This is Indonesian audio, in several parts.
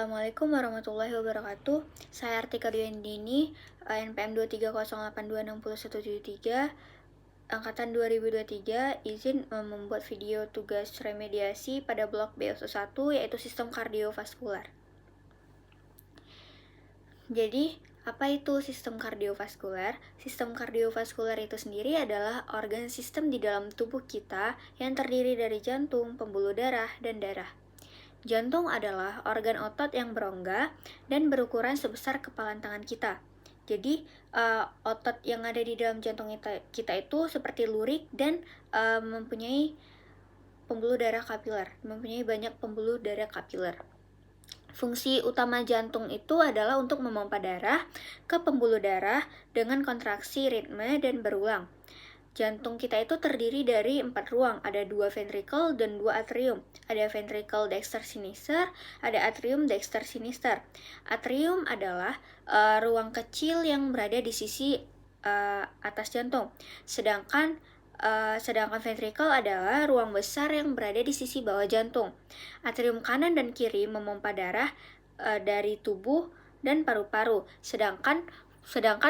Assalamualaikum warahmatullahi wabarakatuh. Saya Artika Dwiendini, NPM 230826173, angkatan 2023, izin membuat video tugas remediasi pada blok BSO1, yaitu sistem kardiovaskular. Jadi, apa itu sistem kardiovaskular? Sistem kardiovaskular itu sendiri adalah organ sistem di dalam tubuh kita yang terdiri dari jantung, pembuluh darah, dan darah. Jantung adalah organ otot yang berongga dan berukuran sebesar kepalan tangan kita. Jadi, otot yang ada di dalam jantung kita itu seperti lurik dan mempunyai pembuluh darah kapiler, mempunyai banyak pembuluh darah kapiler. Fungsi utama jantung itu adalah untuk memompa darah ke pembuluh darah dengan kontraksi ritme dan berulang. Jantung kita itu terdiri dari 4 ruang, ada 2 ventricle dan 2 atrium. Ada ventricle dexter sinister, ada atrium dexter sinister. Atrium adalah ruang kecil yang berada di sisi atas jantung, sedangkan ventricle adalah ruang besar yang berada di sisi bawah jantung. Atrium kanan dan kiri memompa darah dari tubuh dan paru-paru, sedangkan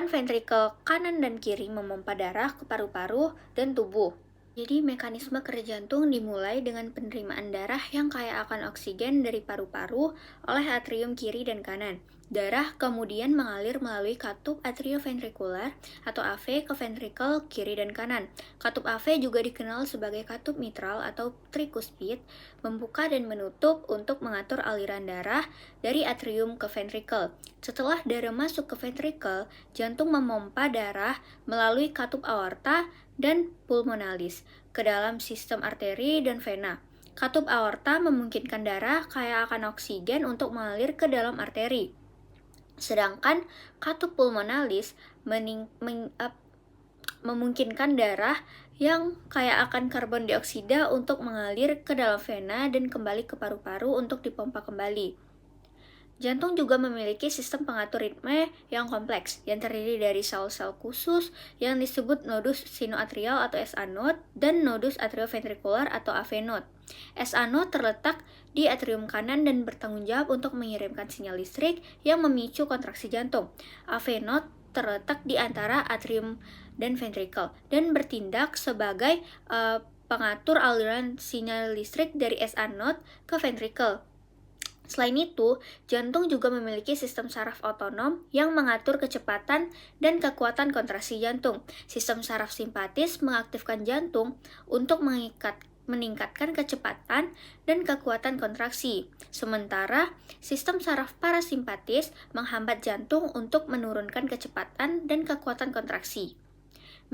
ventricle kanan dan kiri memompa darah ke paru-paru dan tubuh. Jadi mekanisme kerja jantung dimulai dengan penerimaan darah yang kaya akan oksigen dari paru-paru oleh atrium kiri dan kanan. Darah kemudian mengalir melalui katup atrioventrikular atau AV ke ventrikel kiri dan kanan. Katup AV juga dikenal sebagai katup mitral atau trikuspid, membuka dan menutup untuk mengatur aliran darah dari atrium ke ventrikel. Setelah darah masuk ke ventrikel, jantung memompa darah melalui katup aorta dan pulmonalis ke dalam sistem arteri dan vena. Katup aorta memungkinkan darah kaya akan oksigen untuk mengalir ke dalam arteri. Sedangkan katup pulmonalis memungkinkan darah yang kaya akan karbon dioksida untuk mengalir ke dalam vena dan kembali ke paru-paru untuk dipompa kembali. Jantung juga memiliki sistem pengatur ritme yang kompleks, yang terdiri dari sel-sel khusus yang disebut nodus sinoatrial atau SA node dan nodus atrioventrikular atau AV node. SA node terletak di atrium kanan dan bertanggung jawab untuk mengirimkan sinyal listrik yang memicu kontraksi jantung. AV node terletak di antara atrium dan ventrikel dan bertindak sebagai pengatur aliran sinyal listrik dari SA node ke ventrikel. Selain itu, jantung juga memiliki sistem saraf otonom yang mengatur kecepatan dan kekuatan kontraksi jantung. Sistem saraf simpatis mengaktifkan jantung untuk meningkatkan kecepatan dan kekuatan kontraksi. Sementara, sistem saraf parasimpatis menghambat jantung untuk menurunkan kecepatan dan kekuatan kontraksi.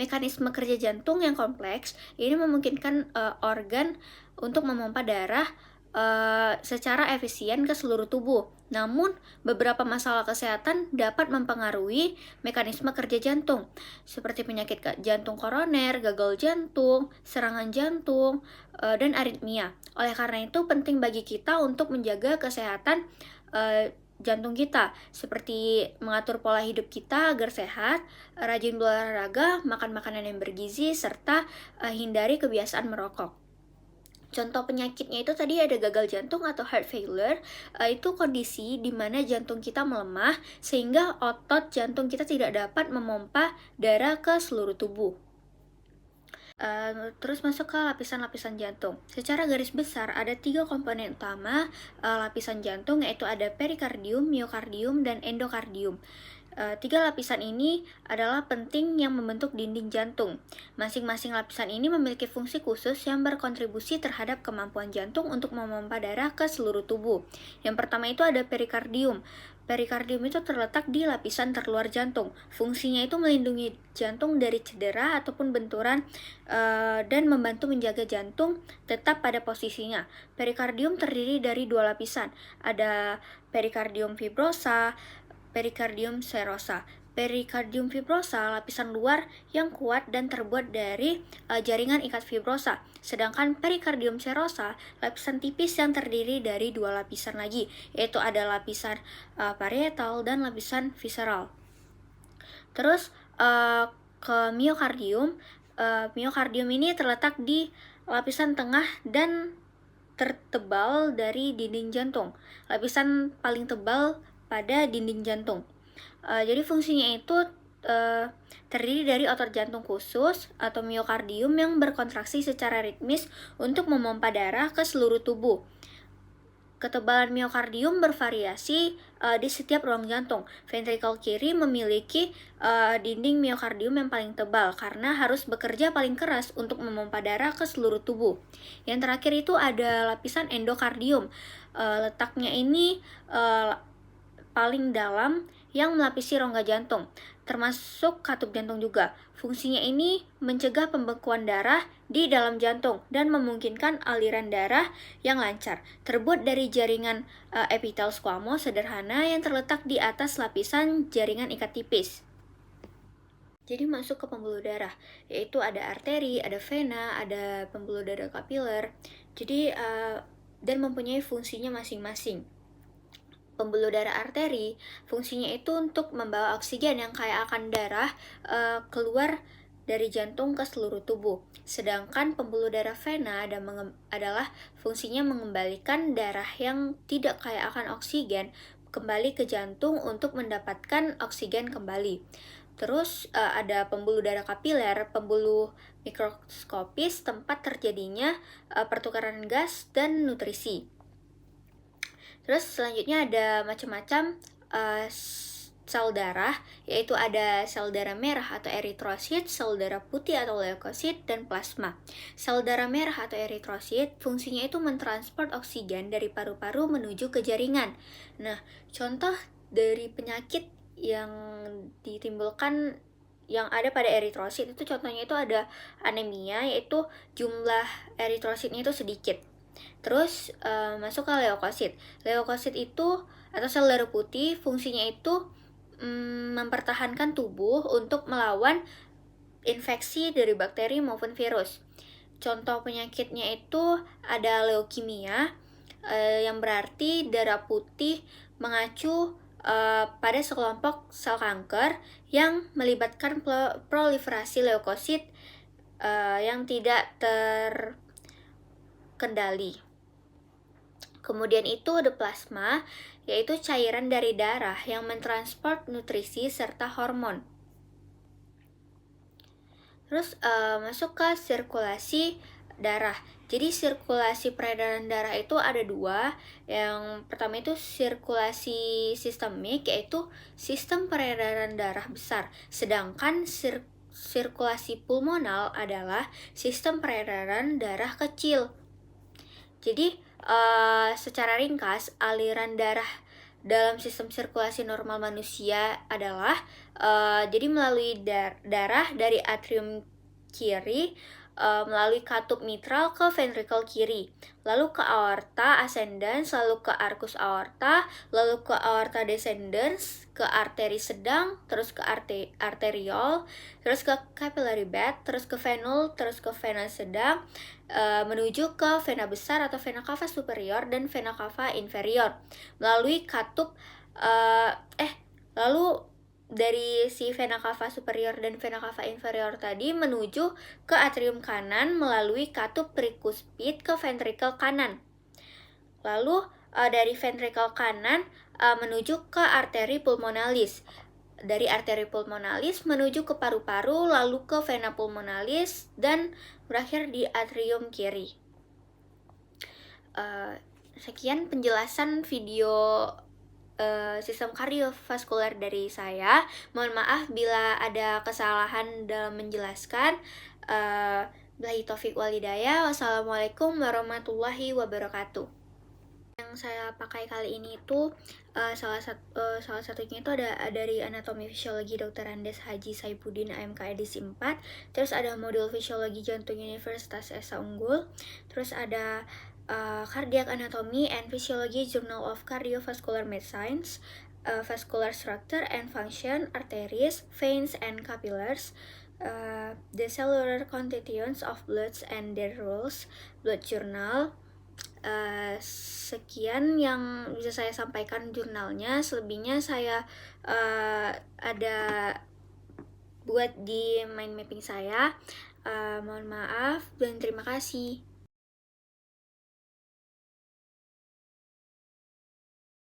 Mekanisme kerja jantung yang kompleks ini memungkinkan organ untuk memompa darah secara efisien ke seluruh tubuh. Namun, beberapa masalah kesehatan dapat mempengaruhi mekanisme kerja jantung, seperti penyakit jantung koroner, gagal jantung, serangan jantung, dan aritmia. Oleh karena itu, penting bagi kita untuk menjaga kesehatan jantung kita, seperti mengatur pola hidup kita agar sehat, rajin berolahraga, makan makanan yang bergizi, serta hindari kebiasaan merokok. Contoh penyakitnya itu tadi ada gagal jantung atau heart failure, itu kondisi di mana jantung kita melemah sehingga otot jantung kita tidak dapat memompa darah ke seluruh tubuh. Terus masuk ke lapisan-lapisan jantung. Secara garis besar ada 3 komponen utama lapisan jantung, yaitu ada perikardium, miokardium, dan endokardium. 3 lapisan ini adalah penting yang membentuk dinding jantung. Masing-masing lapisan ini memiliki fungsi khusus yang berkontribusi terhadap kemampuan jantung untuk memompa darah ke seluruh tubuh. Yang pertama itu ada perikardium. Perikardium itu terletak di lapisan terluar jantung. Fungsinya itu melindungi jantung dari cedera ataupun benturan dan membantu menjaga jantung tetap pada posisinya. Perikardium terdiri dari 2 lapisan. Ada perikardium fibrosa, perikardium serosa. Perikardium fibrosa, lapisan luar yang kuat dan terbuat dari jaringan ikat fibrosa. Sedangkan perikardium serosa, lapisan tipis yang terdiri dari 2 lapisan lagi, yaitu ada lapisan parietal dan lapisan visceral. Terus ke miokardium. Miokardium ini terletak di lapisan tengah dan tertebal dari dinding jantung, lapisan paling tebal pada dinding jantung. Jadi fungsinya itu terdiri dari otot jantung khusus atau miokardium yang berkontraksi secara ritmis untuk memompa darah ke seluruh tubuh. Ketebalan miokardium bervariasi di setiap ruang jantung. Ventrikel kiri memiliki dinding miokardium yang paling tebal karena harus bekerja paling keras untuk memompa darah ke seluruh tubuh. Yang terakhir itu ada lapisan endokardium. Letaknya ini paling dalam yang melapisi rongga jantung, termasuk katup jantung juga. Fungsinya ini mencegah pembekuan darah di dalam jantung dan memungkinkan aliran darah yang lancar. Terbuat dari jaringan epitel squamous sederhana yang terletak di atas lapisan jaringan ikat tipis. Jadi masuk ke pembuluh darah, yaitu ada arteri, ada vena, ada pembuluh darah kapiler. Jadi dan mempunyai fungsinya masing-masing. Pembuluh darah arteri fungsinya itu untuk membawa oksigen yang kaya akan darah keluar dari jantung ke seluruh tubuh. Sedangkan pembuluh darah vena adalah fungsinya mengembalikan darah yang tidak kaya akan oksigen kembali ke jantung untuk mendapatkan oksigen kembali. Terus ada pembuluh darah kapiler, pembuluh mikroskopis tempat terjadinya pertukaran gas dan nutrisi. Terus selanjutnya ada macam-macam sel darah, yaitu ada sel darah merah atau eritrosit, sel darah putih atau leukosit, dan plasma. Sel darah merah atau eritrosit fungsinya itu mentransport oksigen dari paru-paru menuju ke jaringan. Nah, contoh dari penyakit yang ditimbulkan yang ada pada eritrosit itu contohnya itu ada anemia, yaitu jumlah eritrositnya itu sedikit. Terus masuk ke leukosit. Leukosit itu atau sel darah putih fungsinya itu mempertahankan tubuh untuk melawan infeksi dari bakteri maupun virus. Contoh penyakitnya itu ada leukemia yang berarti darah putih mengacu pada sekelompok sel kanker yang melibatkan proliferasi leukosit yang tidak terkendali. Kemudian itu ada plasma, yaitu cairan dari darah yang mentransport nutrisi serta hormon. Terus masuk ke sirkulasi darah. Jadi sirkulasi peredaran darah itu ada dua. Yang pertama itu sirkulasi sistemik, yaitu sistem peredaran darah besar. Sedangkan sirkulasi pulmonal adalah sistem peredaran darah kecil. Jadi secara ringkas, aliran darah dalam sistem sirkulasi normal manusia adalah jadi melalui darah dari atrium kiri melalui katup mitral ke ventrikel kiri, lalu ke aorta ascendens, lalu ke arcus aorta, lalu ke aorta descendens, ke arteri sedang, terus ke arteriol, terus ke capillary bed, terus ke venule, terus ke vena sedang, menuju ke vena besar atau vena cava superior dan vena cava inferior melalui katup lalu dari si vena cava superior dan vena cava inferior tadi menuju ke atrium kanan melalui katup tricuspid ke ventrikel kanan. Lalu dari ventrikel kanan menuju ke arteri pulmonalis. Dari arteri pulmonalis menuju ke paru-paru, lalu ke vena pulmonalis, dan berakhir di atrium kiri. Sekian penjelasan video sistem kardiovaskuler dari saya. Mohon maaf bila ada kesalahan dalam menjelaskan. Billahi taufik walhidayah. Wassalamualaikum warahmatullahi wabarakatuh. Yang saya pakai kali ini itu salah satunya itu ada dari anatomi fisiologi Dr. Andes Haji Saifuddin AMK edisi 4. Terus ada modul fisiologi jantung Universitas Esa Unggul. Terus ada Cardiac Anatomy and Physiology Journal of Cardiovascular Medicine, Vascular Structure and Function, Arteries, Veins and Capillaries, The Cellular Constituents of Bloods and Their Roles, Blood Journal. Sekian yang bisa saya sampaikan jurnalnya. Selebihnya saya ada buat di mind mapping saya. Mohon maaf dan terima kasih.